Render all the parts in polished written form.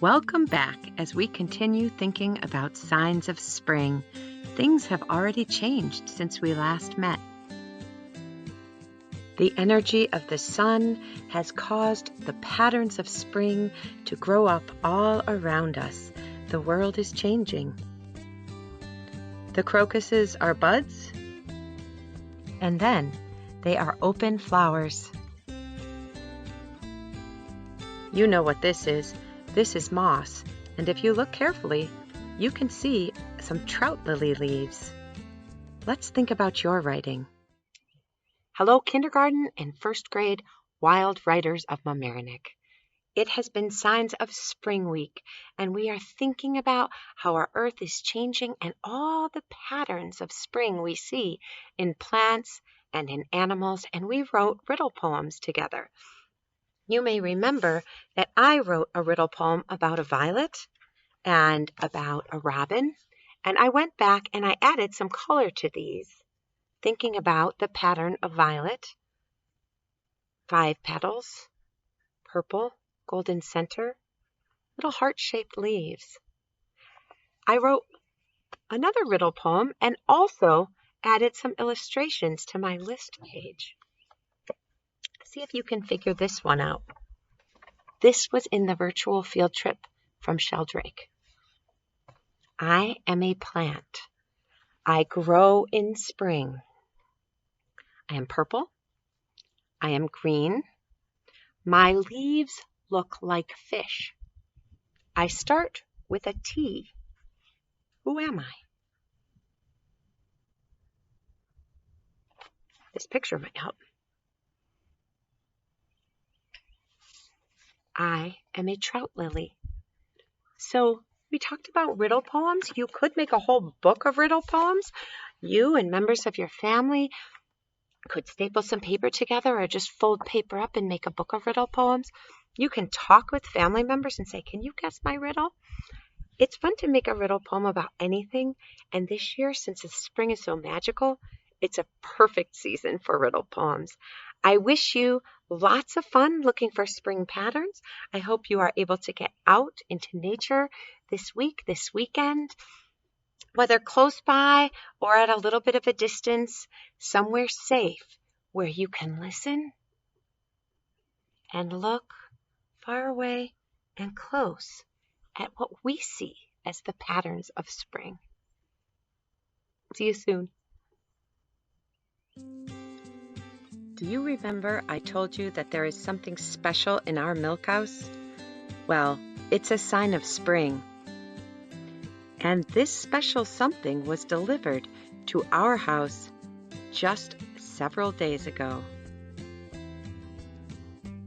Welcome back as we continue thinking about signs of spring. Things have already changed since we last met. The energy of the sun has caused the patterns of spring to grow up all around us. The world is changing. The crocuses are buds, and then they are open flowers. You know what this is. This is moss, and if you look carefully, you can see some trout lily leaves. Let's think about your writing. Hello, kindergarten and first grade wild writers of Mamaroneck. It has been Signs of Spring Week, and we are thinking about how our earth is changing and all the patterns of spring we see in plants and in animals, and we wrote riddle poems together. You may remember that I wrote a riddle poem about a violet and about a robin, and I went back and I added some color to these, thinking about the pattern of violet, 5 petals, purple, golden center, little heart-shaped leaves. I wrote another riddle poem and also added some illustrations to my list page. See if you can figure this one out. This was in the virtual field trip from Sheldrake. I am a plant. I grow in spring. I am purple. I am green. My leaves look like fish. I start with a T. Who am I? This picture might help. I am a trout lily. So we talked about riddle poems. You could make a whole book of riddle poems. You and members of your family could staple some paper together or just fold paper up and make a book of riddle poems. You can talk with family members and say, can you guess my riddle? It's fun to make a riddle poem about anything. And this year, since the spring is so magical, it's a perfect season for riddle poems. I wish you lots of fun looking for spring patterns. I hope you are able to get out into nature this week, this weekend, whether close by or at a little bit of a distance, somewhere safe where you can listen and look far away and close at what we see as the patterns of spring. See you soon. Do you remember I told you that there is something special in our milk house? Well, it's a sign of spring. And this special something was delivered to our house just several days ago.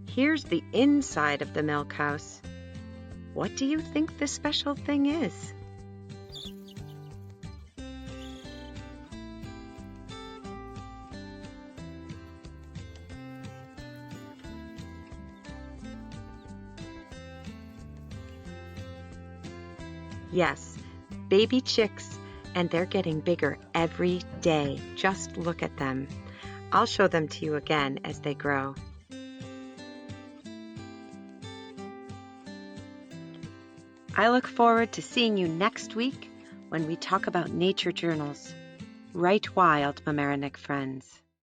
Here's the inside of the milk house. What do you think the special thing is? Yes, baby chicks, and they're getting bigger every day. Just look at them. I'll show them to you again as they grow. I look forward to seeing you next week when we talk about nature journals. Write wild, Mamaroneck friends.